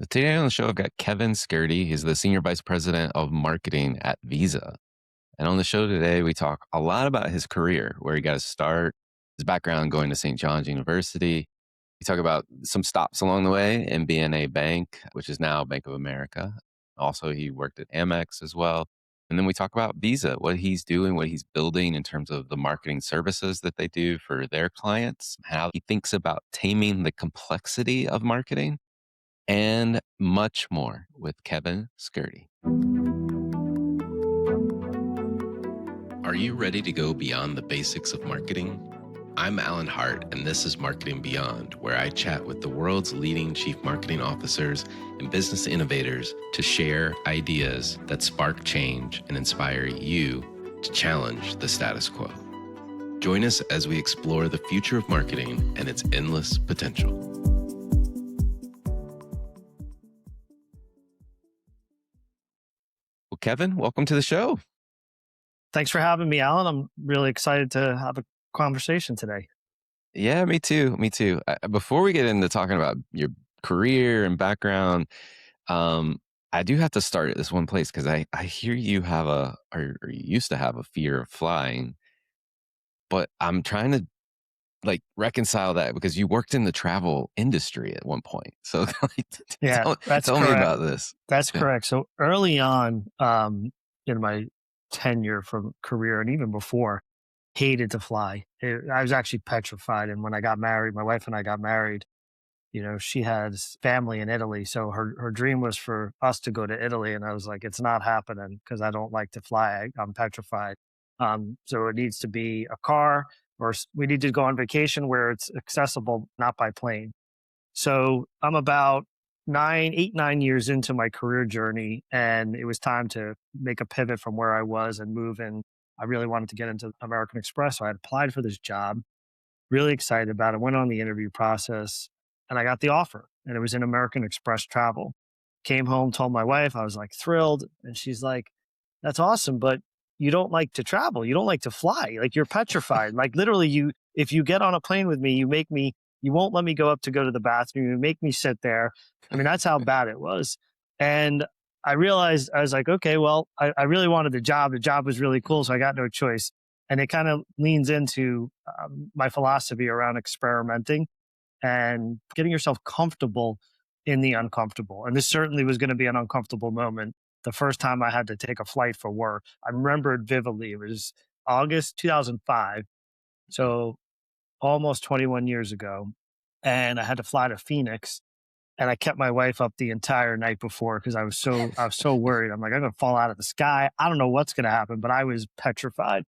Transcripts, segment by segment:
Today on the show, I've got Kevin Skirde. He's the Senior Vice President of Marketing at Visa. And on the show today, we talk a lot about his career, where he got his start, his background going to St. John's University. We talk about some stops along the way in BNA Bank, which is now Bank of America. Also, he worked at Amex as well. And then we talk about Visa, what he's doing, what he's building in terms of the marketing services that they do for their clients, how he thinks about taming the complexity of marketing, and much more with Kevin Skirde. Are you ready to go beyond the basics of marketing? I'm Alan Hart, and this is Marketing Beyond, where I chat with the world's leading chief marketing officers and business innovators to share ideas that spark change and inspire you to challenge the status quo. Join us as we explore the future of marketing and its endless potential. Well, Kevin, welcome to the show. Thanks for having me, Alan. I'm really excited to have a conversation today. Yeah, me too. Me too. Before we get into talking about your career and background, I do have to start at this one place because I hear you have or you used to have a fear of flying, but I'm trying to reconcile that because you worked in the travel industry at one point. So Yeah, that's tell me correct. about this. That's Yeah. correct. So early on in my tenure from career and even before, hated to fly. I was actually petrified. And when I got married, my wife and I got married, she has family in Italy. So her dream was for us to go to Italy. And I was like, it's not happening because I don't like to fly. I'm petrified. So it needs to be a car or we need to go on vacation where it's accessible, not by plane. So I'm about 9 years into my career journey, and it was time to make a pivot from where I was and move in. I really wanted to get into American Express. So I had applied for this job, really excited about it, went on the interview process, and I got the offer. And it was in American Express travel. Came home, told my wife, I was like thrilled. And she's like, that's awesome, but you don't like to travel. You don't like to fly. Like you're petrified. Like literally, if you get on a plane with me, you won't let me go up to go to the bathroom. You make me sit there. I mean, that's how bad it was. And I realized, I was like, okay, well, I really wanted the job. The job was really cool. So I got no choice. And it kind of leans into my philosophy around experimenting and getting yourself comfortable in the uncomfortable. And this certainly was going to be an uncomfortable moment. The first time I had to take a flight for work, I remember it vividly. It was August 2005. So almost 21 years ago. And I had to fly to Phoenix. And I kept my wife up the entire night before because I was so worried. I'm like, I'm gonna fall out of the sky. I don't know what's gonna happen, but I was petrified.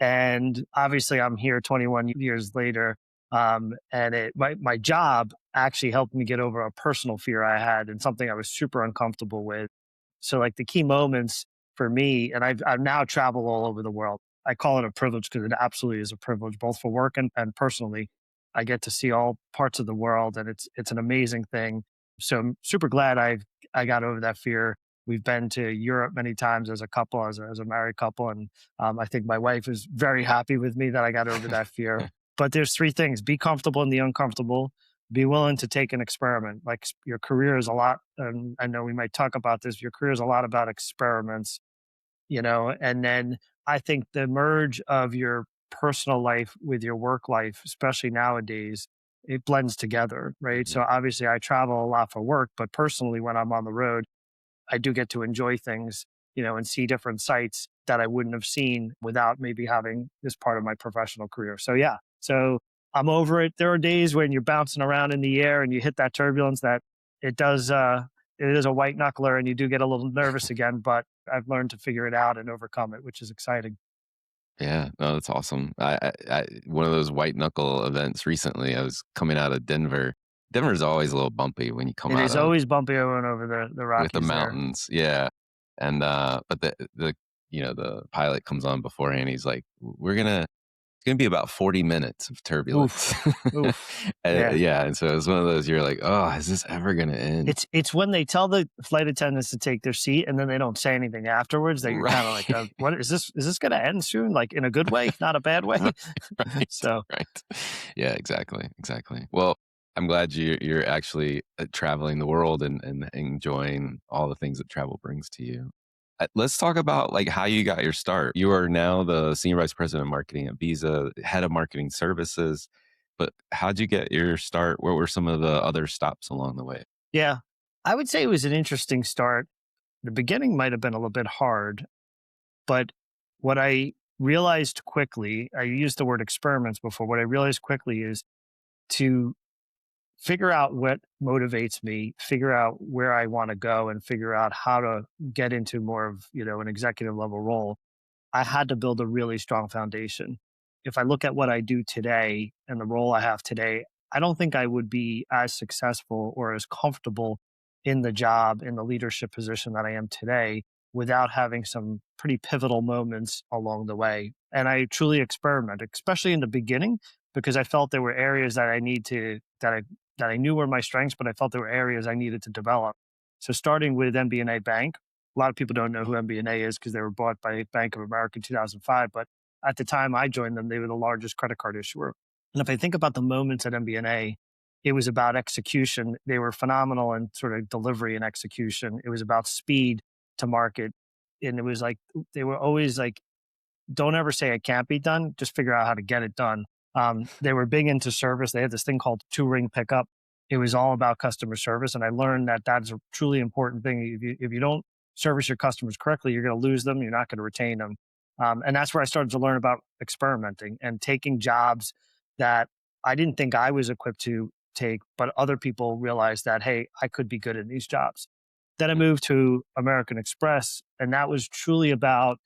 And obviously I'm here 21 years later. And my job actually helped me get over a personal fear I had and something I was super uncomfortable with. So like the key moments for me, and I've now traveled all over the world. I call it a privilege because it absolutely is a privilege, both for work and personally. I get to see all parts of the world, and it's an amazing thing. So I'm super glad I got over that fear. We've been to Europe many times as a couple, as a married couple, and I think my wife is very happy with me that I got over that fear. But there's three things: be comfortable in the uncomfortable, be willing to take an experiment. Like your career is a lot, and I know we might talk about this. Your career is a lot about experiments, and then I think the merge of your personal life with your work life, especially nowadays, it blends together, right? Mhm. So obviously I travel a lot for work, but personally when I'm on the road, I do get to enjoy things, and see different sites that I wouldn't have seen without maybe having this part of my professional career. So yeah, so I'm over it. There are days when you're bouncing around in the air and you hit that turbulence that it does, it is a white knuckler and you do get a little nervous again, but I've learned to figure it out and overcome it, which is exciting. Yeah, no, that's awesome. One of those white knuckle events recently. I was coming out of Denver. Denver's always a little bumpy when you come It out is of always bumpy over the with the Rockies there. mountains. Yeah, and but the pilot comes on beforehand. He's like, it's gonna be about 40 minutes of turbulence. Oof, oof. Yeah. Yeah, and so it's one of those. You're like, oh, is this ever gonna end? It's when they tell the flight attendants to take their seat and then they don't say anything afterwards that you're kind of like, Right. what is this going to end soon? Like in a good way, not a bad way. Right, So right. Yeah, exactly, exactly. Well, I'm glad you're actually, traveling the world and enjoying all the things that travel brings to you. Let's talk about, like, how you got your start. You are now the Senior Vice President of Marketing at Visa, Head of Marketing Services, but how'd you get your start? What were some of the other stops along the way? Yeah. I would say it was an interesting start. The beginning might have been a little bit hard, but what I realized quickly, I used the word experiments before. What I realized quickly is to figure out what motivates me, figure out where I want to go, and figure out how to get into more of, an executive level role. I had to build a really strong foundation. If I look at what I do today and the role I have today, I don't think I would be as successful or as comfortable in the job, in the leadership position that I am today without having some pretty pivotal moments along the way. And I truly experiment, especially in the beginning, because I felt there were areas that I need to that I knew were my strengths, but I felt there were areas I needed to develop. So starting with MBNA Bank, a lot of people don't know who MBNA is because they were bought by Bank of America in 2005. But at the time I joined them, they were the largest credit card issuer. And if I think about the moments at MBNA, it was about execution. They were phenomenal in sort of delivery and execution. It was about speed to market. And it was like, they were always like, don't ever say it can't be done. Just figure out how to get it done. They were big into service. They had this thing called two ring pickup. It was all about customer service, and I learned that that's a truly important thing. If you don't service your customers correctly, you're going to lose them. You're not going to retain them. And that's where I started to learn about experimenting and taking jobs that I didn't think I was equipped to take, but other people realized that, hey, I could be good at these jobs. Then I moved to American Express, and that was truly about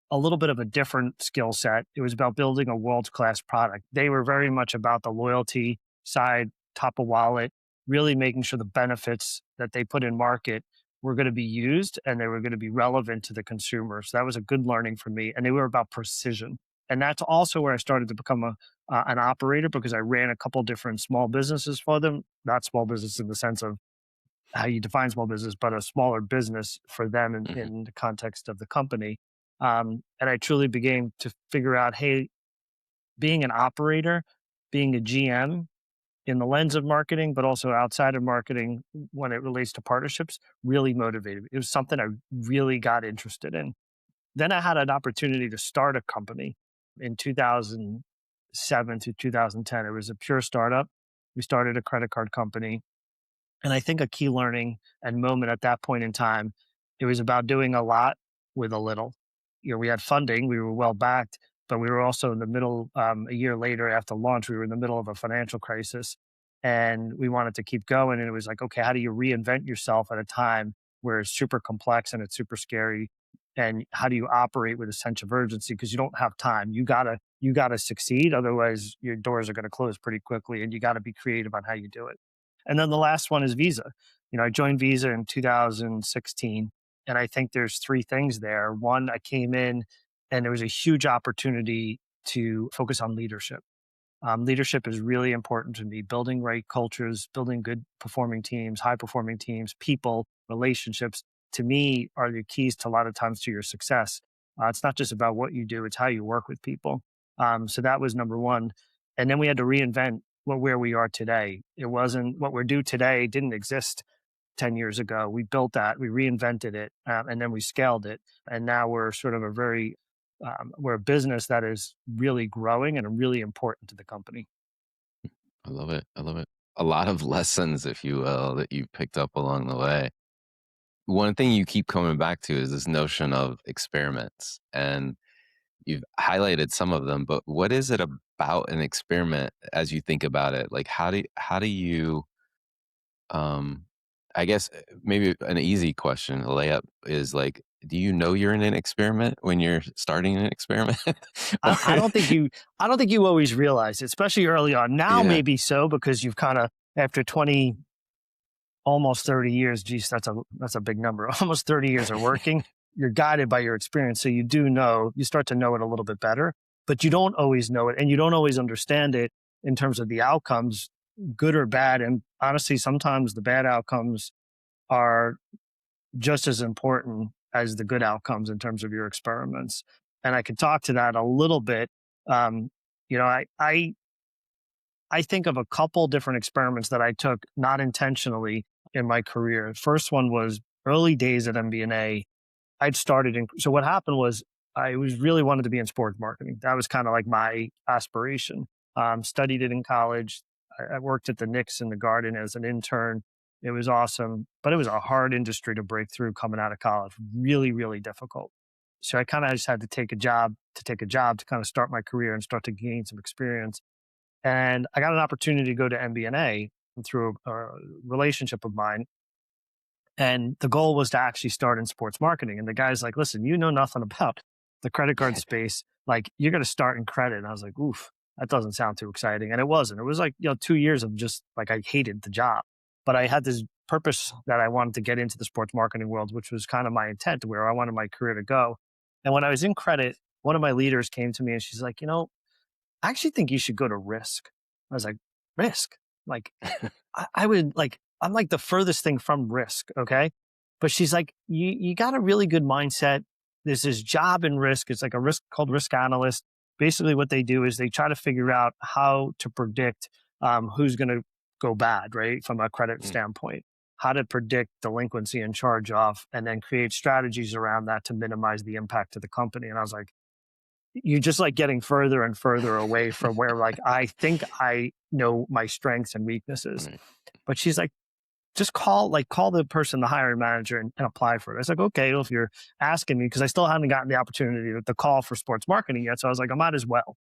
a little bit of a different skill set. It was about building a world class product. They were very much about the loyalty side, top of wallet, really making sure the benefits that they put in market were going to be used and they were going to be relevant to the consumer. So that was a good learning for me. And they were about precision. And that's also where I started to become an operator because I ran a couple different small businesses for them. Not small business in the sense of how you define small business, but a smaller business for them Mhm. in the context of the company. And I truly began to figure out, hey, being an operator, being a GM in the lens of marketing, but also outside of marketing when it relates to partnerships, really motivated me. It was something I really got interested in. Then I had an opportunity to start a company in 2007 to 2010. It was a pure startup. We started a credit card company, and I think a key learning and moment at that point in time, it was about doing a lot with a little. We had funding, we were well backed, but we were also in the middle, a year later after launch, we were in the middle of a financial crisis and we wanted to keep going. And it was like, okay, how do you reinvent yourself at a time where it's super complex and it's super scary? And how do you operate with a sense of urgency? Because you don't have time. You gotta succeed. Otherwise your doors are going to close pretty quickly and you got to be creative on how you do it. And then the last one is Visa. I joined Visa in 2016, and I think there's three things there. One, I came in and there was a huge opportunity to focus on leadership. Leadership is really important to me. Building right cultures, building good performing teams, high performing teams, people, relationships, to me, are the keys to a lot of times to your success. It's not just about what you do, it's how you work with people. So that was number one. And then we had to reinvent where we are today. It wasn't what we're due today, didn't exist 10 years ago. We built that, we reinvented it, and then we scaled it. And now we're sort of we're a business that is really growing and really important to the company. I love it. I love it. A lot of lessons, if you will, that you picked up along the way. One thing you keep coming back to is this notion of experiments, and you've highlighted some of them, but what is it about an experiment as you think about it? Like, how do you, um, I guess maybe an easy question, a layup is like, do you know you're in an experiment when you're starting an experiment? Or I don't think you always realize it, especially early on. Now yeah, maybe so because you've kind of after 20 almost 30 years, geez, that's a big number. Almost 30 years of working, you're guided by your experience. So you start to know it a little bit better, but you don't always know it and you don't always understand it in terms of the outcomes, good or bad. And honestly, sometimes the bad outcomes are just as important as the good outcomes in terms of your experiments. And I could talk to that a little bit. Um, you know, I I think of a couple different experiments that I took not intentionally in my career. First one was early days at MBNA. I'd started in, so what happened was I was really wanted to be in sports marketing. That was kind of like my aspiration. Studied it in college. I worked at the Knicks in the Garden as an intern. It was awesome, but it was a hard industry to break through coming out of college. Really, really difficult. So I kind of just had to take a job to kind of start my career and start to gain some experience. And I got an opportunity to go to MBNA through a relationship of mine. And the goal was to actually start in sports marketing. And the guy's like, listen, you know nothing about the credit card space. Like, you're going to start in credit. And I was like, oof, that doesn't sound too exciting. And it wasn't. It was like, 2 years of just like, I hated the job. But I had this purpose that I wanted to get into the sports marketing world, which was kind of my intent, where I wanted my career to go. And when I was in credit, one of my leaders came to me and she's like, I actually think you should go to risk. I was like, risk? Like, I would like, I'm like the furthest thing from risk. Okay. But she's like, you got a really good mindset. There's this job in risk. It's like a risk called risk analyst. Basically what they do is they try to figure out how to predict who's going to go bad, right? From a credit Mm, standpoint, how to predict delinquency and charge off, and then create strategies around that to minimize the impact to the company. And I was like, you're just like getting further and further away from where like I think I know my strengths and weaknesses. right. But she's like, just call the person, the hiring manager, and apply for it. I was like, okay, well, if you're asking me, because I still hadn't gotten the opportunity to call for sports marketing yet. So I was like, I might as well.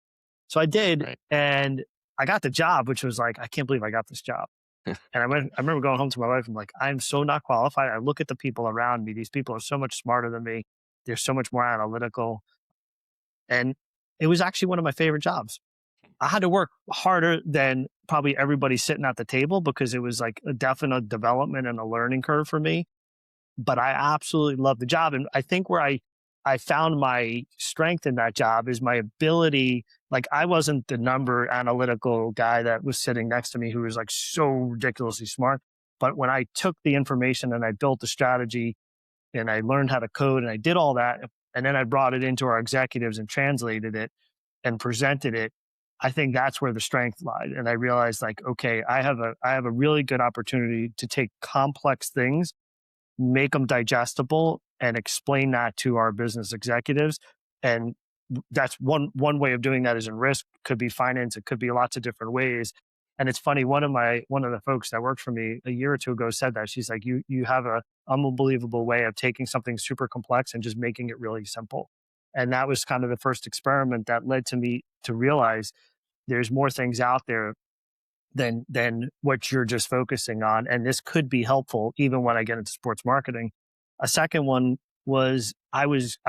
So I did, Right. and I got the job, which was like, I can't believe I got this job. And I remember going home to my wife. I'm like, I'm so not qualified. I look at the people around me. These people are so much smarter than me. They're so much more analytical. And it was actually one of my favorite jobs. I had to work harder than probably everybody sitting at the table because it was like a definite development and a learning curve for me. But I absolutely loved the job. And I think where I found my strength in that job is my ability. Like, I wasn't the number analytical guy that was sitting next to me who was like so ridiculously smart. But when I took the information and I built the strategy and I learned how to code and I did all that, and then I brought it into our executives and translated it and presented it, I think that's where the strength lied. And I realized, like, okay, I have a really good opportunity to take complex things, make them digestible, and explain that to our business executives. And that's one way of doing that is in risk, could be finance, it could be lots of different ways. And it's funny, one of the folks that worked for me a year or two ago said that. She's like, you have a unbelievable way of taking something super complex and just making it really simple. And that was kind of the first experiment that led to me to realize there's more things out there than what you're just focusing on. And this could be helpful even when I get into sports marketing. A second one was I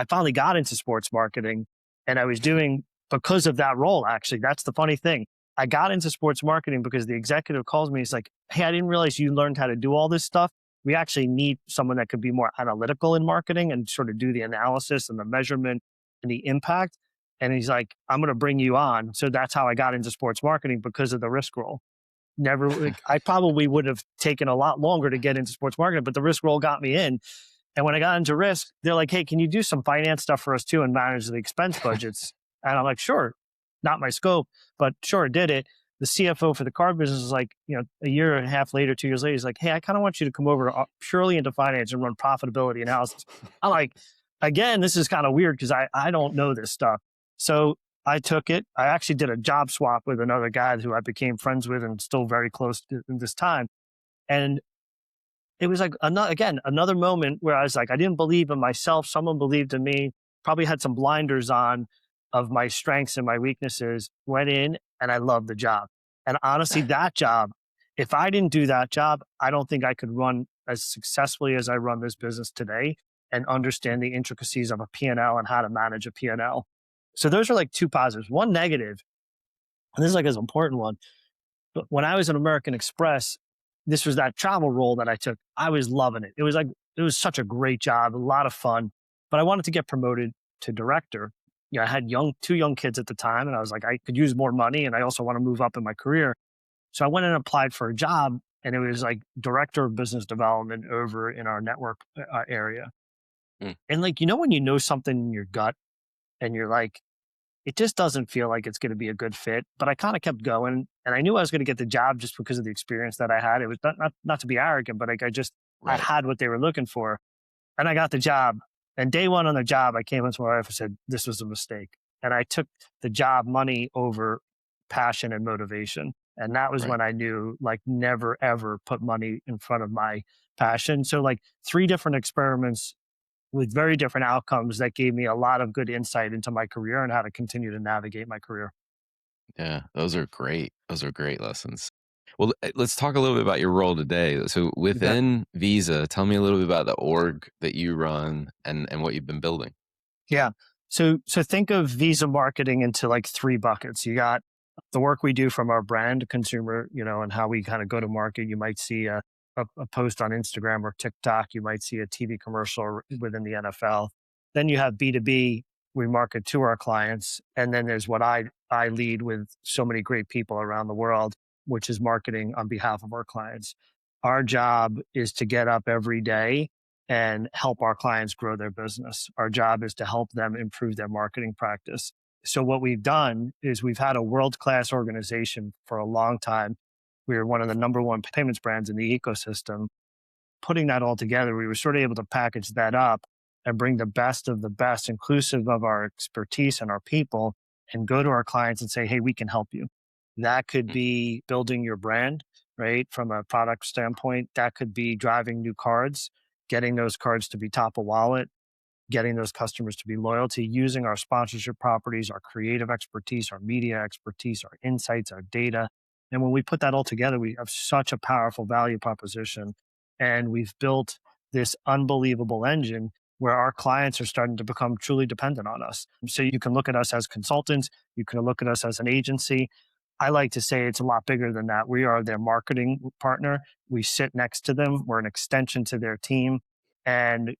finally got into sports marketing, and I was doing, because of that role, actually. That's the funny thing. I got into sports marketing because the executive calls me. He's like, hey, I didn't realize you learned how to do all this stuff. We actually need someone that could be more analytical in marketing and sort of do the analysis and the measurement and the impact. And he's like, I'm going to bring you on. So that's how I got into sports marketing, because of the risk role. Never, like, I probably would have taken a lot longer to get into sports marketing, but the risk role got me in. And when I got into risk, they're like, hey, can you do some finance stuff for us too and manage the expense budgets? And I'm like, sure, not my scope, but sure, did it. The CFO for the card business is like, a year and a half later, 2 years later, he's like, hey, I kind of want you to come over purely into finance and run profitability analysis. I'm like, again, this is kind of weird because I don't know this stuff. So I took it. I actually did a job swap with another guy who I became friends with and still very close to in this time. And it was like another moment where I was like, I didn't believe in myself. Someone believed in me, probably had some blinders on of my strengths and my weaknesses, went in, and I loved the job. And honestly, that job, if I didn't do that job, I don't think I could run as successfully as I run this business today and understand the intricacies of a P&L and L and how to manage a P&L. So those are like two positives. One negative, and this is like an important one, but when I was at American Express, this was that travel role that I took. I was loving it. It was such a great job, a lot of fun. But I wanted to get promoted to director. I had two young kids at the time, and I was like, I could use more money, and I also want to move up in my career. So I went and applied for a job, and it was like director of business development over in our network area. Mm, And like, when you know something in your gut, and you're like, it just doesn't feel like it's going to be a good fit. But I kind of kept going, and I knew I was going to get the job just because of the experience that I had. It was not to be arrogant, but like I Right. had what they were looking for, and I got the job. And day one on the job, I came into my wife and said, "This was a mistake." And I took the job money over passion and motivation. And that was Right. when I knew, like, never ever put money in front of my passion. So, like, three different experiments with very different outcomes that gave me a lot of good insight into my career and how to continue to navigate my career. Yeah, those are great. Those are great lessons. Well, let's talk a little bit about your role today. So You bet. within Visa, tell me a little bit about the org that you run and what you've been building. Yeah. So think of Visa marketing into like three buckets. You got the work we do from our brand consumer, and how we kind of go to market. You might see a post on Instagram or TikTok. You might see a TV commercial within the NFL. Then you have B2B. We market to our clients. And then there's what I lead with so many great people around the world, which is marketing on behalf of our clients. Our job is to get up every day and help our clients grow their business. Our job is to help them improve their marketing practice. So, what we've done is we've had a world class organization for a long time. We are one of the number one payments brands in the ecosystem. Putting that all together, we were sort of able to package that up and bring the best of the best, inclusive of our expertise and our people, and go to our clients and say, "Hey, we can help you." That could Mm. be building your brand, right? From a product standpoint, that could be driving new cards, getting those cards to be top of wallet, getting those customers to be loyal to, using our sponsorship properties, our creative expertise, our media expertise, our insights, our data. And when we put that all together, we have such a powerful value proposition. And we've built this unbelievable engine where our clients are starting to become truly dependent on us. So you can look at us as consultants, you can look at us as an agency. I like to say it's a lot bigger than that. We are their marketing partner. We sit next to them, we're an extension to their team, and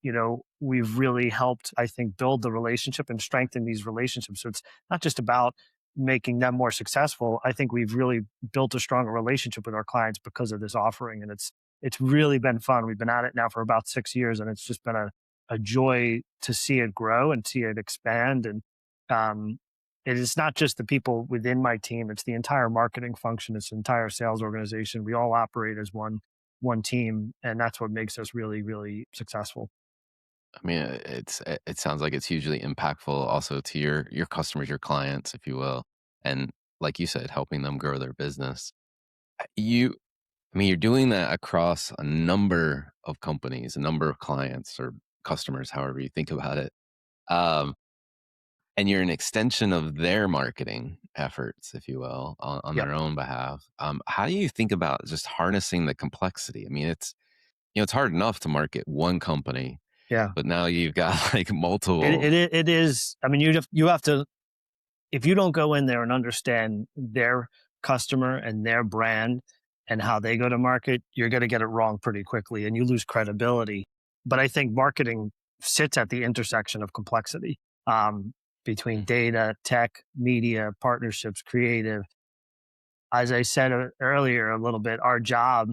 we've really helped, I think, build the relationship and strengthen these relationships. So it's not just about making them more successful. I think we've really built a stronger relationship with our clients because of this offering, and it's really been fun. We've been at it now for about 6 years, and it's just been a joy to see it grow and see it expand. And um, it is not just the people within my team; it's the entire marketing function, it's the entire sales organization. We all operate as one team, and that's what makes us really, really successful. I mean, it sounds like it's hugely impactful also to your customers, your clients, if you will, and like you said, helping them grow their business. You, I mean, you're doing that across a number of companies, a number of clients or customers, however you think about it. Um, and you're an extension of their marketing efforts, if you will, on Yep. their own behalf. How do you think about just harnessing the complexity? I mean, it's hard enough to market one company, Yeah. but now you've got like It multiple. it i- it is. I mean, you have to, if you don't go in there and understand their customer and their brand and how they go to market, you're going to get it wrong pretty quickly, and you lose credibility. But I think marketing sits at the intersection of complexity, between Mhm. data, tech, media, partnerships, creative. As I said earlier a little bit, our job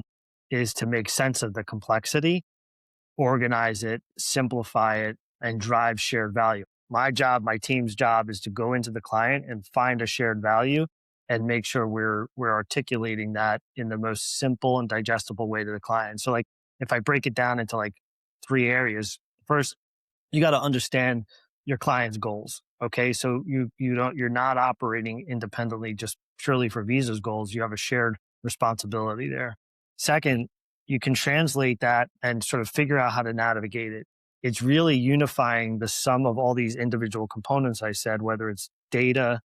is to make sense of the complexity, organize it, simplify it, and drive shared value. My job, my team's job, is to go into the client and find a shared value and make sure we're articulating that in the most simple and digestible way to the client. So, like, if I break it down into like three areas, first, you got to understand your client's goals. Okay, so you're not operating independently just purely for Visa's goals. You have a shared responsibility there. Second, you can translate that and sort of figure out how to navigate it. It's really unifying the sum of all these individual components I said, whether it's data,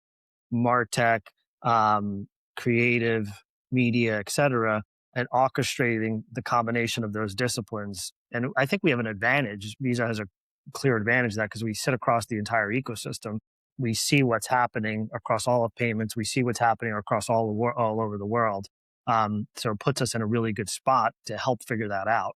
martech, um, creative, media, et cetera, and orchestrating the combination of those disciplines. And I think we have an advantage. Visa has a clear advantage of that because we sit across the entire ecosystem. We see what's happening across all of payments. We see what's happening across all over the world. So it puts us in a really good spot to help figure that out.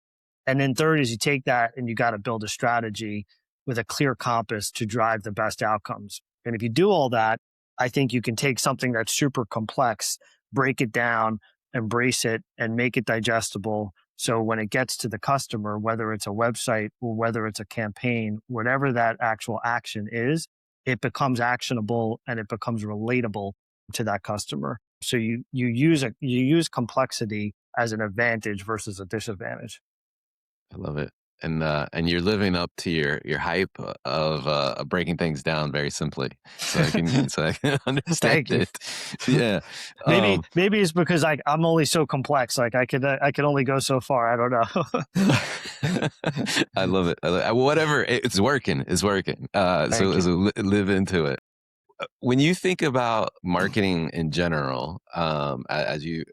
And then third is you take that and you got to build a strategy with a clear compass to drive the best outcomes. And if you do all that, I think you can take something that's super complex, break it down, embrace it, and make it digestible. So when it gets to the customer, whether it's a website or whether it's a campaign, whatever that actual action is, it becomes actionable and it becomes relatable to that customer. So you use complexity as an advantage versus a disadvantage. I love it. And you're living up to your hype of breaking things down very simply, so I can understand Thank you. it. Yeah. maybe Um, maybe it's because I'm only so complex. Like I could only go so far. I don't know. I love it. Whatever, it's working. It's working. Thank you. Live into it. When you think about marketing in general, as you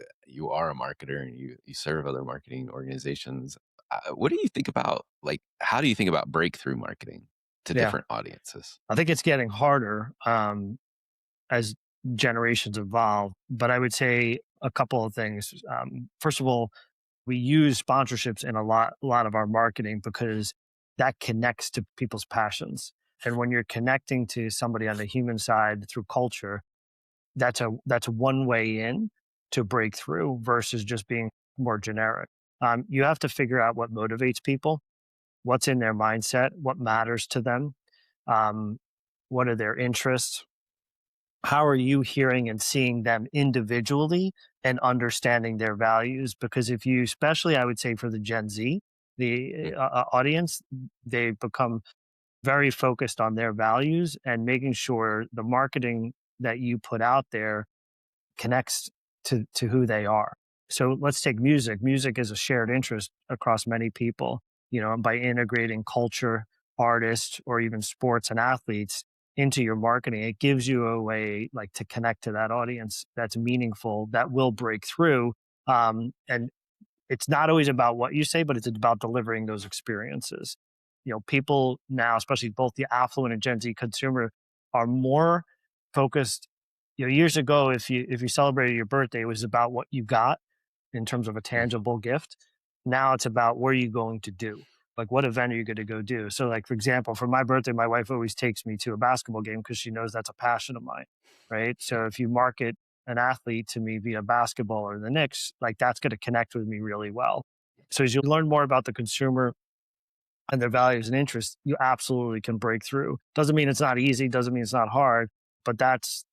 are a marketer and you serve other marketing organizations, what do you think about, like, how do you think about breakthrough marketing to Yeah, different audiences? I think it's getting harder as generations evolve. But I would say a couple of things. First of all, we use sponsorships in a lot of our marketing because that connects to people's passions. And when you're connecting to somebody on the human side through culture, that's one way in to break through versus just being more generic. You have to figure out what motivates people, what's in their mindset, what matters to them, um, what are their interests, how are you hearing and seeing them individually and understanding their values? Because if you, especially, I would say for the Gen Z, the Mm, audience, they become very focused on their values and making sure the marketing that you put out there connects to who they are. So let's take music. Music is a shared interest across many people, and by integrating culture, artists, or even sports and athletes into your marketing, it gives you a way like to connect to that audience that's meaningful, that will break through. And it's not always about what you say, but it's about delivering those experiences. People now, especially both the affluent and Gen Z consumer, are more focused. Years ago, if you celebrated your birthday, it was about what you got in terms of a mm, tangible gift. Now it's about what are you going to do? Like what event are you going to go do? So, like for example, for my birthday, my wife always takes me to a basketball game because she knows that's a passion of mine, right? mm, So if you market an athlete to me via basketball or the Knicks, like that's going to connect with me really well. So as you learn more about the consumer and their values and interests, you absolutely can break through. Doesn't mean it's not easy, doesn't mean it's not hard, but that's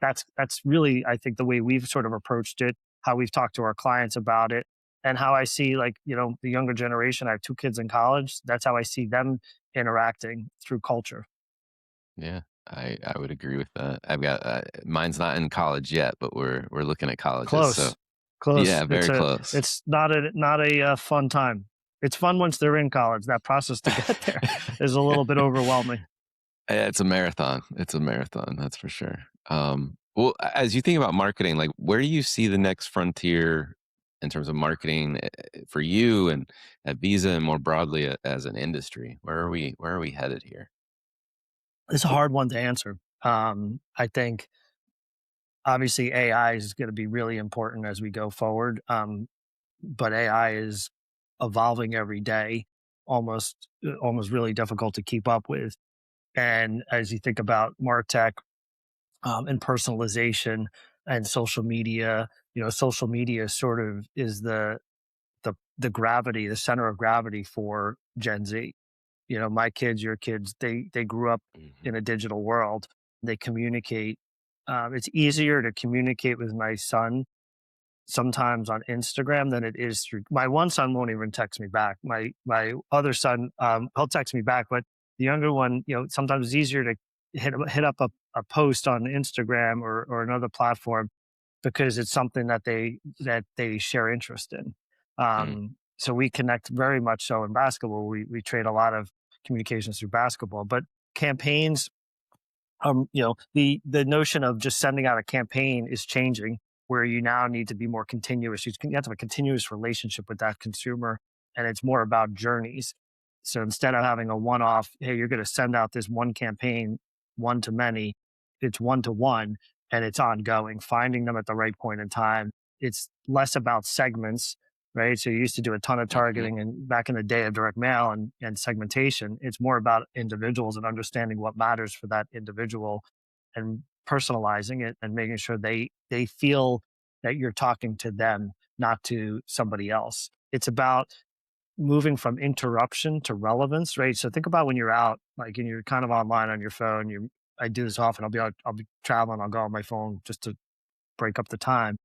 really, I think, the way we've sort of approached it, how we've talked to our clients about it, and how I see, like, the younger generation. I have two kids in college. That's how I see them interacting through culture. yeah, I would agree with that. I've got mine's not in college yet, but we're looking at colleges. So Close, close. yeah, It's very a close. it's not a fun time. It's fun once they're in college. That process to get there is a little bit overwhelming. Yeah, it's a marathon. It's a marathon, that's for sure. Well, as you think about marketing, like, where do you see the next frontier in terms of marketing for you and at Visa and more broadly as an industry? Where are we headed here? It's a hard one to answer. I think obviously AI is going to be really important as we go forward. But AI is evolving every day, almost really difficult to keep up with. And as you think about MarTech, and personalization and social media, social media sort of is the gravity, the center of gravity for Gen Z. My kids, your kids, they grew up Mhm, in a digital world. They communicate. It's easier to communicate with my son sometimes on Instagram than it is through. My one son won't even text me back. My other son, he'll text me back, but the younger one, sometimes it's easier to hit up a post on Instagram or another platform because it's something that they share interest in. mm, So we connect very much so in basketball. We trade a lot of communications through basketball, but campaigns, the notion of just sending out a campaign is changing, where you now need to be more continuous. You have to have a continuous relationship with that consumer, and it's more about journeys. So instead of having a one-off, hey, you're going to send out this one campaign, one to many, it's one to one, and it's ongoing. Finding them at the right point in time. It's less about segments, right? So you used to do a ton of mhm, targeting, and back in the day of direct mail and segmentation, it's more about individuals and understanding what matters for that individual and personalizing it and making sure they feel that you're talking to them, not to somebody else. It's about moving from interruption to relevance, right? So think about when you're out, like, and you're kind of online on your phone, I do this often. I'll be traveling. I'll go on my phone just to break up the time,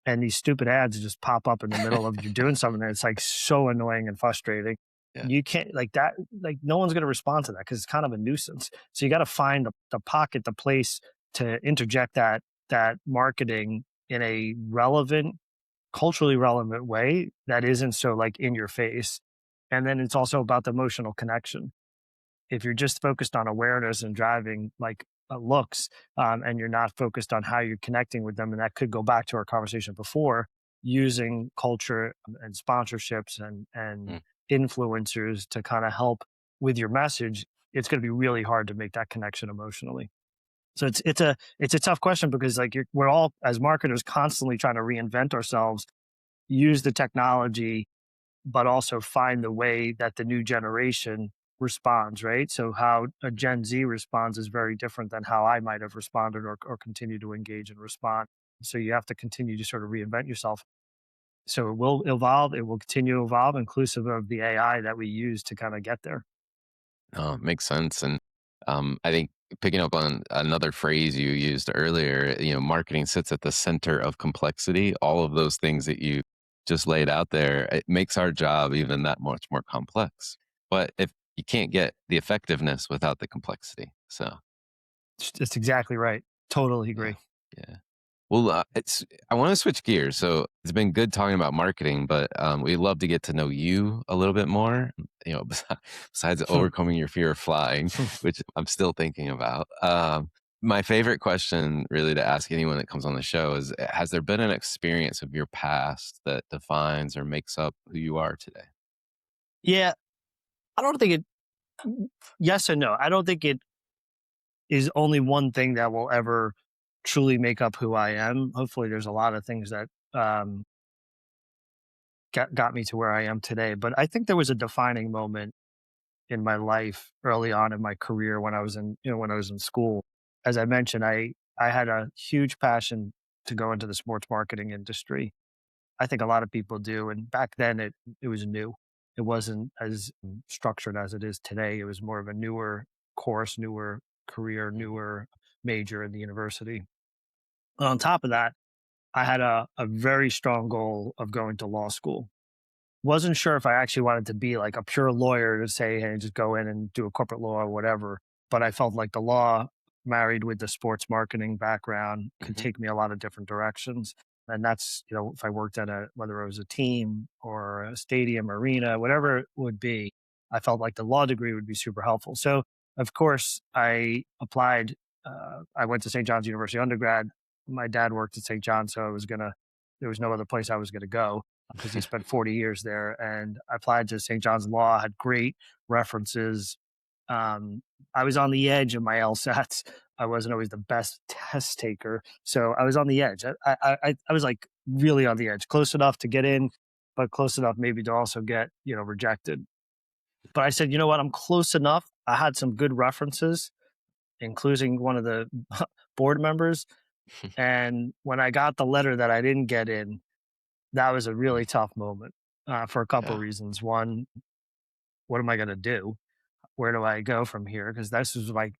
and these stupid ads just pop up in the middle of you doing something. And it's like so annoying and frustrating. Yeah. You can't like that. Like no one's going to respond to that because it's kind of a nuisance. So you got to find the pocket, the place to interject that marketing in a relevant, culturally relevant way that isn't so like in your face. And then it's also about the emotional connection. If you're just focused on awareness and driving like looks, and you're not focused on how you're connecting with them, and that could go back to our conversation before, using culture and sponsorships and Mm. influencers to kind of help with your message, it's going to be really hard to make that connection emotionally. So it's a tough question because like we're all as marketers constantly trying to reinvent ourselves, use the technology, but also find the way that the new generation responds, right? So how a Gen Z responds is very different than how I might have responded or continue to engage and respond. So you have to continue to sort of reinvent yourself. So it will evolve, it will continue to evolve, inclusive of the AI that we use to kind of get there. No, it makes sense. And I think picking up on another phrase you used earlier, marketing sits at the center of complexity. All of those things that you just laid out there, it makes our job even that much more complex. But if you can't get the effectiveness without the complexity. So, That's exactly right. Totally yeah, agree. yeah. Well, I want to switch gears. So it's been good talking about marketing, but we'd love to get to know you a little bit more. Besides overcoming your fear of flying, which I'm still thinking about. My favorite question, really, to ask anyone that comes on the show is: has there been an experience of your past that defines or makes up who you are today? Yeah, I don't think it. Yes and no. I don't think it is only one thing that will ever truly make up who I am. Hopefully, there's a lot of things that got me to where I am today. But I think there was a defining moment in my life early on in my career when I was when I was in school. As I mentioned, I had a huge passion to go into the sports marketing industry. I think a lot of people do, and back then it was new. It wasn't as structured as it is today. It was more of a newer course, newer career, newer major in the university. On top of that, I had a very strong goal of going to law school. Wasn't sure if I actually wanted to be like a pure lawyer to say, "Hey, just go in and do a corporate law or whatever." But I felt like the law married with the sports marketing background could Hmm. take me a lot of different directions. And that's, if I worked at whether it was a team or a stadium, arena, whatever it would be, I felt like the law degree would be super helpful. So, of course, I applied. I went to St. John's University undergrad. My dad worked at St. John's, so there was no other place I was going to go because he spent 40 years there. And I applied to St. John's Law, had great references. Um, I was on the edge of my LSATs. I wasn't always the best test taker. So I was on the edge. I was like really on the edge, close enough to get in, but close enough maybe to also get, rejected. But I said, you know what? I'm close enough. I had some good references, including one of the board members. And when I got the letter that I didn't get in, that was a really tough moment, for a couple Yeah, reasons. One, what am I gonna do? Where do I go from here? Because this was my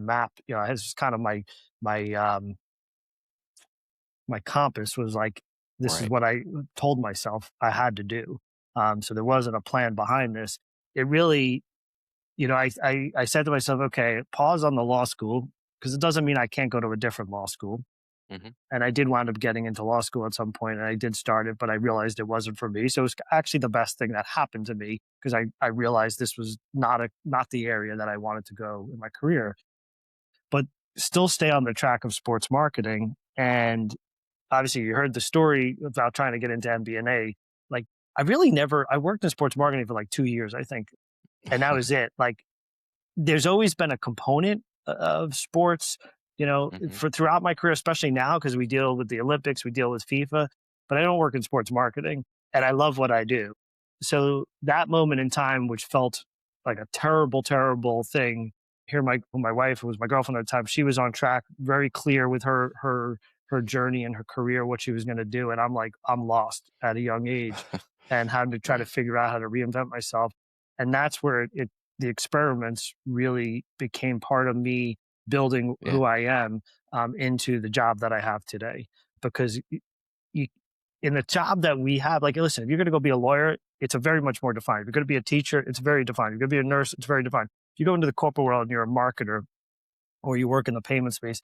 map, this is kind of my, my compass was like, this is right. what I told myself I had to do. So there wasn't a plan behind this. It really, I said to myself, "Okay, pause on the law school, because it doesn't mean I can't go to a different law school." Hmm. And I did wind up getting into law school at some point, and I did start it, but I realized it wasn't for me. So it was actually the best thing that happened to me because I realized this was not the area that I wanted to go in my career, but still stay on the track of sports marketing. And obviously, you heard the story about trying to get into MBNA. Like, I worked in sports marketing for like 2 years, I think, and that was it. Like, there's always been a component of sports, Hmm. for throughout my career, especially now because we deal with the Olympics, we deal with FIFA, but I don't work in sports marketing, and I love what I do. So that moment in time, which felt like a terrible, terrible thing, here my wife, who was my girlfriend at the time, she was on track, very clear with her journey and her career, what she was going to do, and I'm like, I'm lost at a young age, and had to try to Right. figure out how to reinvent myself, and that's where the experiments really became part of me building Yeah. who I am into the job that I have today. Because you, in the job that we have, like, listen, if you're going to go be a lawyer, it's a very much more defined. If you're going to be a teacher, it's very defined. If you're going to be a nurse, it's very defined. If you go into the corporate world and you're a marketer or you work in the payment space,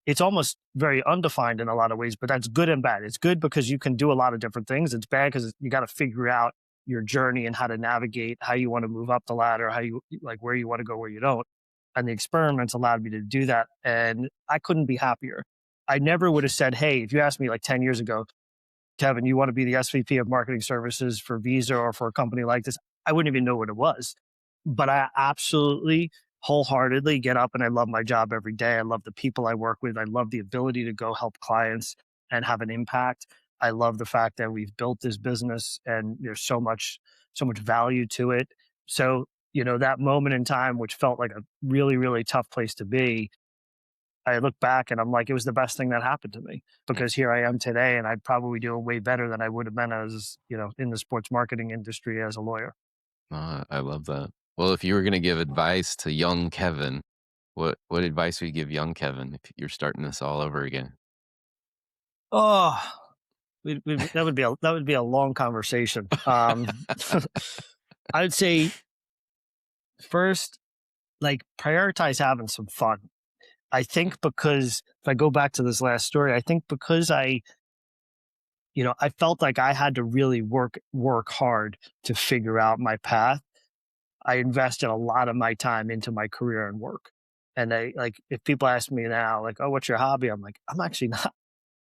it's almost very undefined in a lot of ways, but that's good and bad. It's good because you can do a lot of different things. It's bad because you got to figure out your journey and how to navigate, how you want to move up the ladder, how you like where you want to go, where you don't. And the experiments allowed me to do that. And I couldn't be happier. I never would have said, hey, if you asked me like 10 years ago, Kevin, you want to be the SVP of marketing services for Visa or for a company like this, I wouldn't even know what it was. But I absolutely wholeheartedly get up and I love my job every day. I love the people I work with. I love the ability to go help clients and have an impact. I love the fact that we've built this business and there's so much value to it. So, that moment in time, which felt like a really, really tough place to be, I look back and I'm like, it was the best thing that happened to me Yeah. because here I am today and I'd probably do way better than I would have been as, in the sports marketing industry as a lawyer. I love that. Well, if you were going to give advice to young Kevin, what advice would you give young Kevin if you're starting this all over again? Oh, that would be a long conversation. I would say first, like prioritize having some fun. I think because if I go back to this last story, I think because I felt like I had to really work hard to figure out my path. I invested a lot of my time into my career and work. And if people ask me now, like, oh, what's your hobby? I'm like, I'm actually not,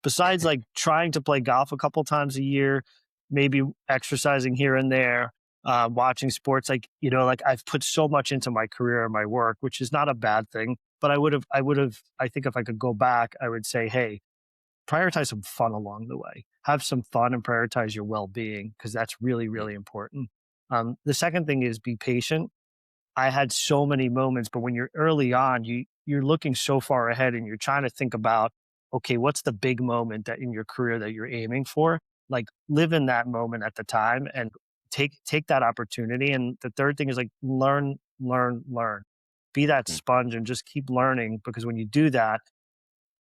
besides like trying to play golf a couple times a year, maybe exercising here and there, watching sports, like I've put so much into my career and my work, which is not a bad thing. But I think if I could go back, I would say, hey, prioritize some fun along the way. Have some fun and prioritize your well being because that's really, Yeah. really important. The second thing is be patient. I had so many moments, but when you're early on, you're looking so far ahead and you're trying to think about, okay, what's the big moment that in your career that you're aiming for? Like live in that moment at the time and take that opportunity. And the third thing is like learn, learn, learn. Be that Mm. sponge and just keep learning because when you do that,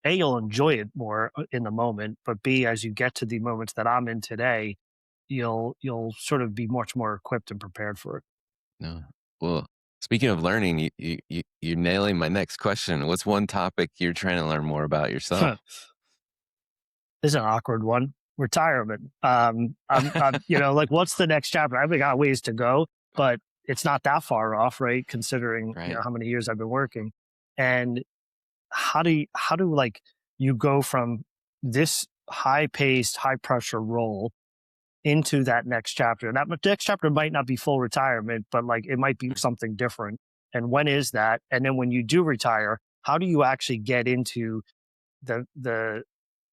A, you'll enjoy it more in the moment, but B, as you get to the moments that I'm in today, you'll sort of be much more equipped and prepared for No. Well, speaking of learning, you're nailing my next question. What's one topic you're trying to learn more about yourself? it. This is an awkward one. Retirement. I'm like, what's the next chapter? I've got ways to go, but it's not that far off, right? Considering Right. how many years I've been working, and how do like you go from this high paced, high pressure role into that next chapter. And that next chapter might not be full retirement, but like it might be Mm. something different. And when is that? And then when you do retire, how do you actually get into the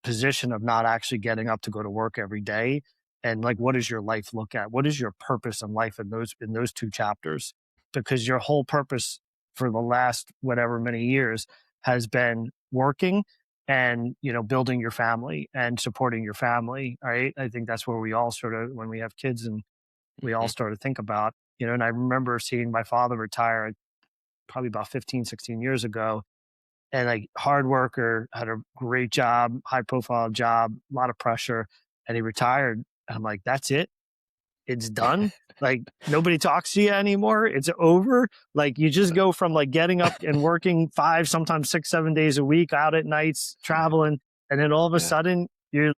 position of not actually getting up to go to work every day? And like what does your life look at? What is your purpose in life in those two chapters? Because your whole purpose for the last whatever many years has been working and building your family and supporting your family, right? I think that's where we all sort of when we have kids and we all Mhm. start to think about, and I remember seeing my father retire probably about 15, 16 years ago, and like hard worker, had a great job, high profile job, a lot of pressure, and he retired. I'm like, that's it, it's done. Like nobody talks to you anymore. It's over. Like you just go from like getting up and working 5, sometimes 6, 7 days a week, out at nights, traveling, and then all of a Yeah. sudden you're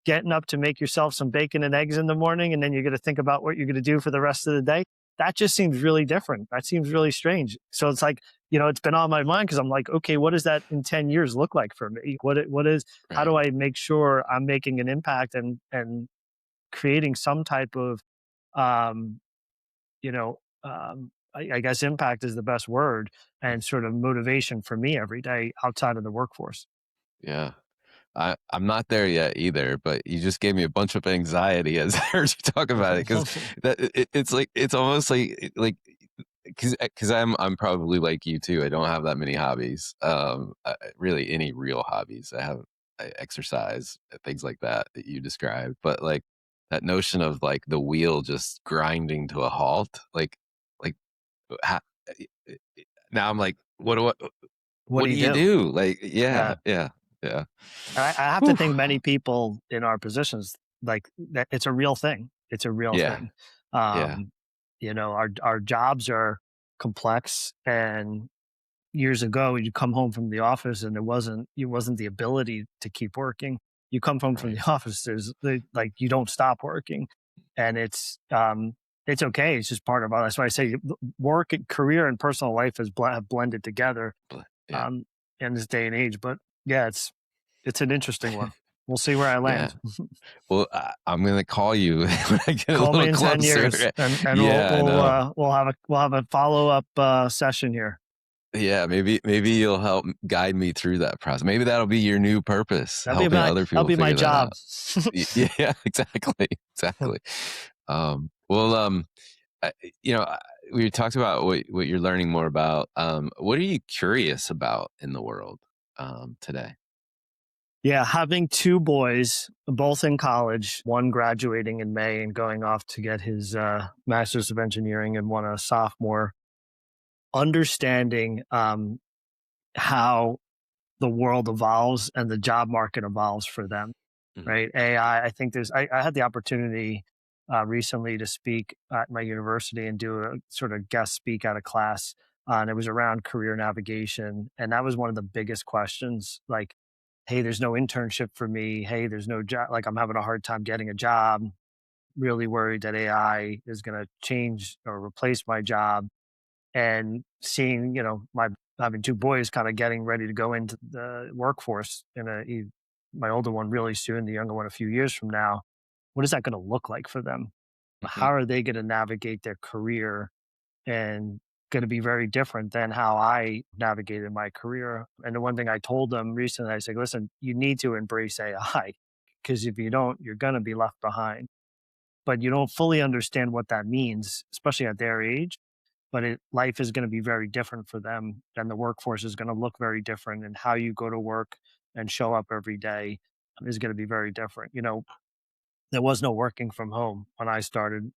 getting up to make yourself some bacon and eggs in the morning, and then you're going to think about what you're going to do for the rest of the day. That just seems really different. That seems really strange. So it's like, it's been on my mind because I'm like, okay, what does that in 10 years look like for me? What is, how Right. do I make sure I'm making an impact and creating some type of, um, I guess impact is the best word Mm. and sort of motivation for me every day outside of the workforce. Yeah. I'm not there yet either, but you just gave me a bunch of anxiety as I heard you talk about it because it's like it's almost like because I'm probably like you too. I don't have that many hobbies. Really any real hobbies. I exercise, things like that that you described, but like that notion of like the wheel just grinding to a halt, like ha- now I'm like, what do I? What do what do you you do? do? Like, Yeah. yeah, yeah, yeah. I have to Whew. think many people in our positions like that. It's a real thing. It's a real Yeah, thing. yeah, Um, our jobs are complex, and years ago, you come home from the office, and it wasn't the ability to keep working. You come home from right. the office, like you don't stop working, and it's okay. It's just part of our. That's why I say work, career, and personal life have blended together Yeah. um, in this day and age. But yeah, it's an interesting one. We'll see where I Yeah. land. Well, I'm gonna call you when I get a Call me little in 10 years, closer. and Yeah, I know. we'll have a follow up session here. Yeah, maybe you'll help guide me through that process. Maybe that'll be your new purpose, helping other That'll people be my figure that job. out. Yeah, exactly, exactly. Well, I, you know, I- we talked about what you're learning more about. What are you curious about in the world today? Yeah, having two boys, both in college, one graduating in May and going off to get his master's of engineering, and one a sophomore. Understanding how the world evolves and the job market evolves for them, Mhm. right? AI, I think I had the opportunity recently to speak at my university and do a sort of guest speak at a class, and it was around career navigation. And that was one of the biggest questions. Like, hey, there's no internship for me. Hey, there's no job. Like, I'm having a hard time getting a job. Really worried that AI is going to change or replace my job, and seeing my having two boys kind of getting ready to go into the workforce my older one really soon, the younger one a few years from now. What is that going to look like for them? Mhm. How are they going to navigate their career? And going to be very different than how I navigated my career. And the one thing I told them recently, I said, listen, you need to embrace AI, because if you don't, you're going to be left behind. But you don't fully understand what that means, especially at their age. But life is going to be very different for them, and the workforce is going to look very different, and how you go to work and show up every day is going to be very different. There was no working from home when I started.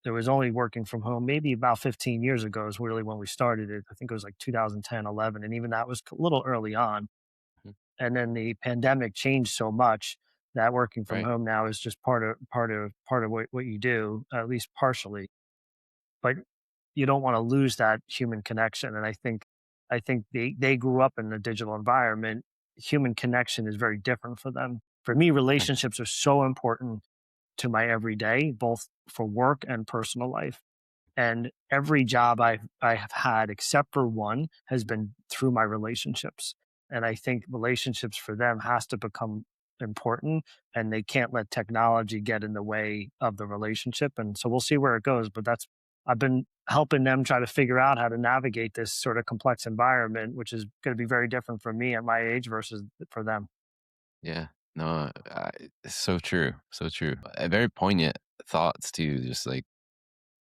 There was only working from home maybe about 15 years ago is really when we started it. I think it was like 2010, 11, and even that was a little early on. Mhm. And then the pandemic changed so much that working from Right. home now is just part of what you do, at least partially. But you don't want to lose that human connection. And I think they grew up in a digital environment. Human connection is very different for them. For me, Right. relationships are so important to my everyday, both for work and personal life. And every job I have had, except for one, has been through my relationships. And I think relationships for them has to become important, and they can't let technology get in the way of the relationship. And so we'll see where it goes. But that's I've been helping them try to figure out how to navigate this sort of complex environment, which is going to be very different for me at my age versus for them. Yeah. No, it's so true. So true. Very poignant thoughts too. Just like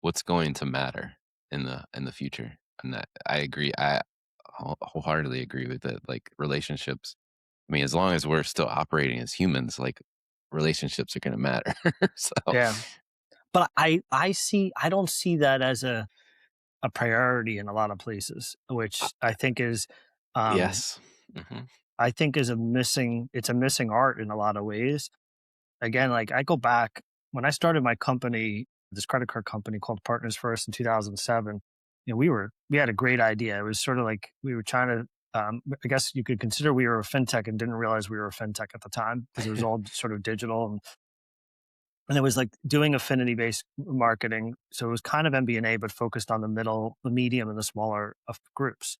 what's going to matter in the future. And that I agree. I wholeheartedly agree with it. Like relationships. I mean, as long as we're still operating as humans, like relationships are going to matter. So, Yeah. But I don't see that as a priority in a lot of places, uh, which um, yes. Hmm. I think is it's a missing art in a lot of ways. Again, like I go back when I started my company, this credit card company called Partners First in 2007. We had a great idea. It was sort of like we were trying to. I guess you could consider we were a fintech and didn't realize we were a fintech at the time because it was all sort of digital, and it was like doing affinity based marketing. So it was kind of MBA, but focused on the medium, and the smaller of groups,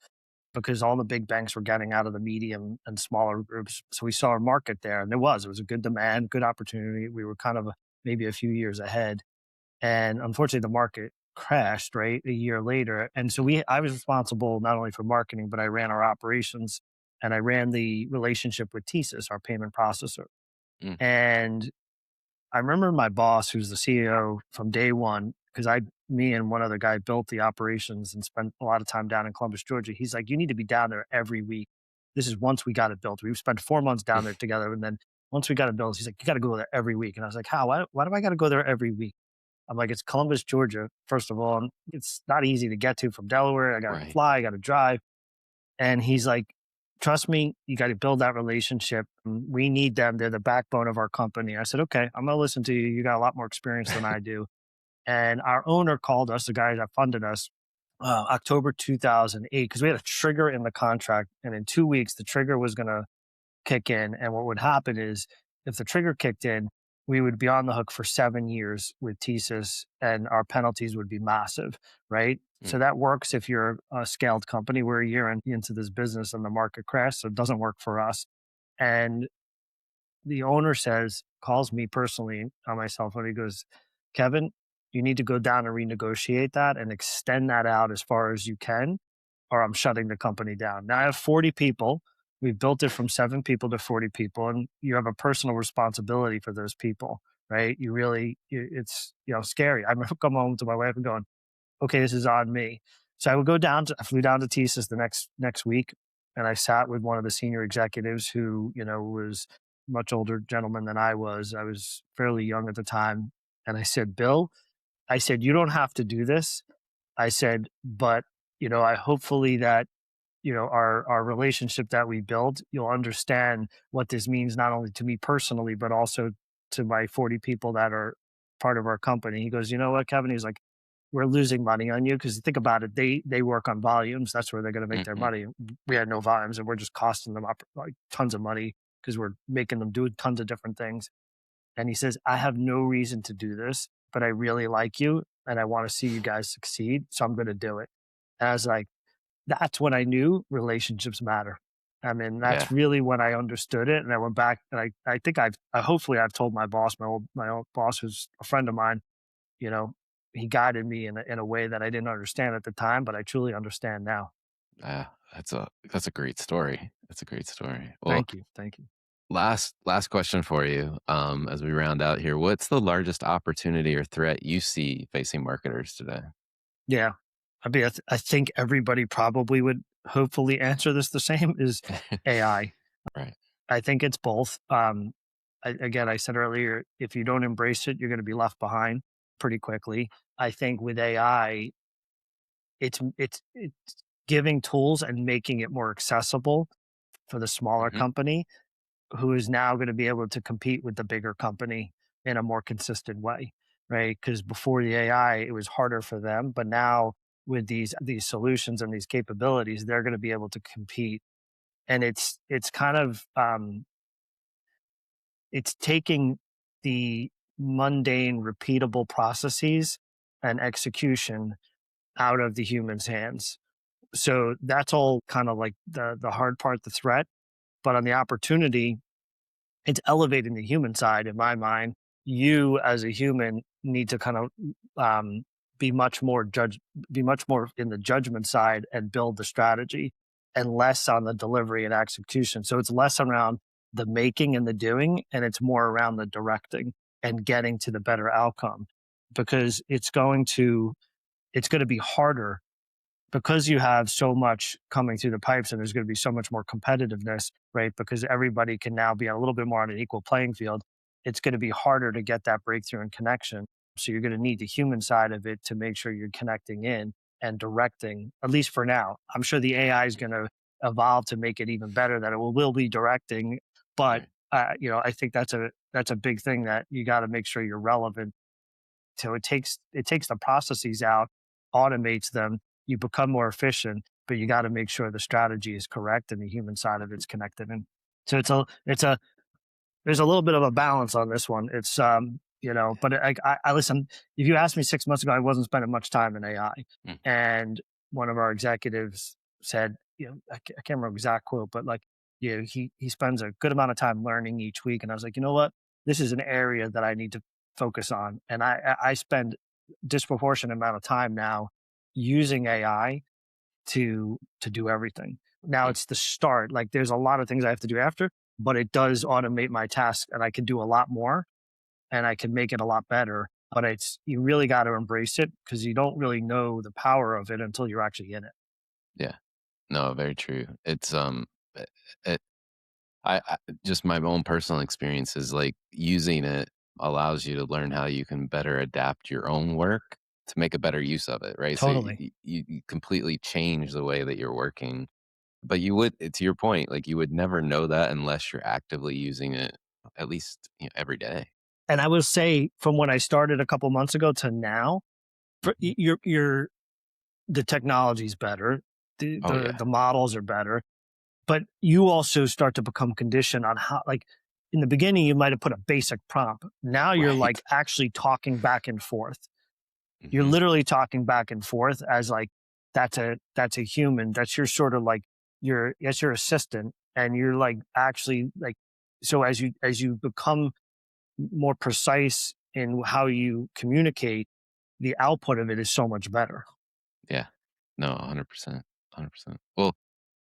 because all the big banks were getting out of the medium and smaller groups. So we saw a market there, and it was a good demand, good opportunity. We were kind of maybe a few years ahead. And unfortunately, the market crashed right a year later. And so I was responsible not only for marketing, but I ran our operations, and I ran the relationship with TSYS, our payment processor. Mm, And I remember my boss, who's the CEO from day one, because me and one other guy built the operations and spent a lot of time down in Columbus, Georgia. He's like, you need to be down there every week. This is once we got it built. We spent 4 months down there together. And then once we got it built, he's like, you got to go there every week. And I was like, how? Why do I got to go there every week? I'm like, it's Columbus, Georgia, first of all. And it's not easy to get to from Delaware. I got to right. fly, I got to drive. And he's like, trust me, you got to build that relationship. We need them. They're the backbone of our company. I said, okay, I'm going to listen to you. You got a lot more experience than I do. And our owner called us, the guy that funded us, October 2008, because we had a trigger in the contract. And in 2 weeks, the trigger was going to kick in. And what would happen is if the trigger kicked in, we would be on the hook for 7 years with TSIS and our penalties would be massive, right? Mm, So that works if you're a scaled company. We're a year into this business and the market crashed, so it doesn't work for us. And the owner calls me personally on my cell phone. He goes, Kevin, you need to go down and renegotiate that and extend that out as far as you can, or I'm shutting the company down. Now I have 40 people. We've built it from 7 people to 40 people, and you have a personal responsibility for those people, right? It's scary. I remember coming home to my wife and going, okay, this is on me. So I flew down to TSIS the next week, and I sat with one of the senior executives who, was much older gentleman than I was. I was fairly young at the time. And I said, Bill, I said, you don't have to do this. I said, but, I hopefully that, our relationship that we build, you'll understand what this means, not only to me personally, but also to my 40 people that are part of our company. He goes, you know what, Kevin? He's like, we're losing money on you because think about it, they work on volumes. That's where they're going to make their mhm. money. We had no volumes, and we're just costing them up like tons of money because we're making them do tons of different things. And he says, I have no reason to do this, but I really like you and I want to see you guys succeed, so I'm going to do it. And I was like, that's when I knew relationships matter. I mean, that's Yeah. really when I understood it. And I went back and I think hopefully I've told my boss, my old boss, who's a friend of mine, you know, he guided me in a way that I didn't understand at the time, but I truly understand now. Yeah. That's a great story. That's a great story. Well, Thank you. Thank you. last question for you, as we round out here. What's the largest opportunity or threat you see facing marketers today? Yeah. I think everybody probably would hopefully answer this the same is AI. Right. I think it's both. Again, I said earlier, if you don't embrace it, you're going to be left behind pretty quickly. I think with AI, it's giving tools and making it more accessible for the smaller Mhm. company who is now going to be able to compete with the bigger company in a more consistent way, right? Because before the AI, it was harder for them, but now with these solutions and these capabilities, they're going to be able to compete. And it's kind of it's taking the mundane, repeatable processes and execution out of the human's hands. So that's all kind of like the hard part, the threat. But on the opportunity, it's elevating the human side in my mind. You as a human need to kind of um, be much more be much more in the judgment side and build the strategy, and less on the delivery and execution. So it's less around the making and the doing, and it's more around the directing and getting to the better outcome, because it's going to be harder because you have so much coming through the pipes and there's going to be so much more competitiveness, right? Because everybody can now be a little bit more on an equal playing field. It's going to be harder to get that breakthrough and connection. So you're going to need the human side of it to make sure you're connecting in and directing, at least for now. I'm sure the AI is going to evolve to make it even better, that it will be directing. But, Right. I think that's a big thing that you got to make sure you're relevant. So it takes the processes out, automates them, you become more efficient, but you got to make sure the strategy is correct and the human side of it's connected. And so there's a little bit of a balance on this one. But I listen. If you asked me 6 months ago, I wasn't spending much time in AI, Mm. and one of our executives said, I can't remember exact quote, but like, he spends a good amount of time learning each week, and I was like, you know what, this is an area that I need to focus on, and I spend disproportionate amount of time now using AI to do everything. Now Mm. it's the start. Like there's a lot of things I have to do after, but it does automate my task and I can do a lot more and I can make it a lot better. But you really got to embrace it because you don't really know the power of it until you're actually in it. Yeah. No, very true. It's, eh, it I just my own personal experience is, like, using it allows you to learn how you can better adapt your own work to make a better use of it, right? So Totally. you completely change the way that you're working. But you would to your point, like, you would never know that unless you're actively using it at least, every day. And I will say from when I started a couple months ago to now, for Mhm. you're the technology's better, the Oh, the yeah. the models are better, but you also start to become conditioned on how, like, in the beginning you might have put a basic prompt. Now you're like Right. actually talking back and forth. You're Mhm. literally talking back and forth as like that's a human. That's your sort of like your that's your assistant, and you're like actually like so as you become more precise in how you communicate, the output of it is so much better. Yeah. No, 100%, 100%. Well,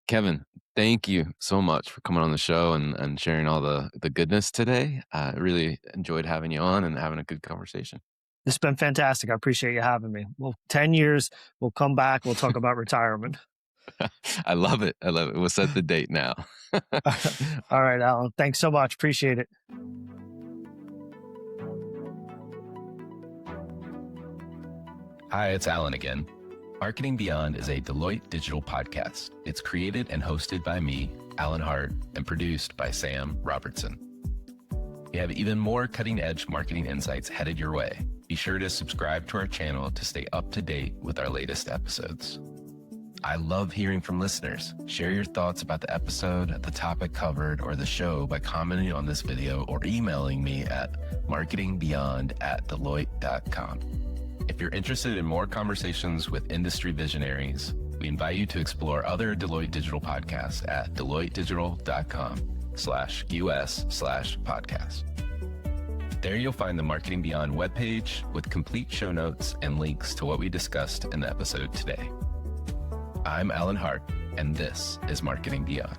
Kevin, thank you so much for coming on the show and sharing all the goodness today. I really enjoyed having you on and having a good conversation. This has been fantastic. I appreciate you having me. Well, 10 years, we'll come back. We'll talk about retirement. I love it. I love it. We'll set the date now. All right, Alan. Thanks so much. Appreciate it. Hi, it's Alan again. Marketing Beyond is a Deloitte digital podcast. It's created and hosted by me, Alan Hart, and produced by Sam Robertson. We have even more cutting-edge marketing insights headed your way. Be sure to subscribe to our channel to stay up to date with our latest episodes. I love hearing from listeners. Share your thoughts about the episode, the topic covered, or the show by commenting on this video or emailing me at marketingbeyond@deloitte.com. If you're interested in more conversations with industry visionaries, we invite you to explore other Deloitte Digital podcasts at deloittedigital.com/us/podcast. There you'll find the Marketing Beyond webpage with complete show notes and links to what we discussed in the episode today. I'm Alan Hart, and this is Marketing Beyond.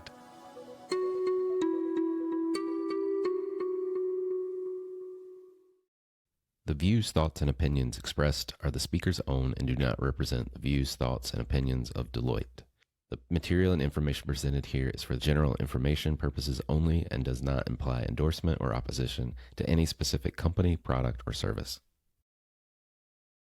The views, thoughts, and opinions expressed are the speaker's own and do not represent the views, thoughts, and opinions of Deloitte. The material and information presented here is for general information purposes only and does not imply endorsement or opposition to any specific company, product, or service.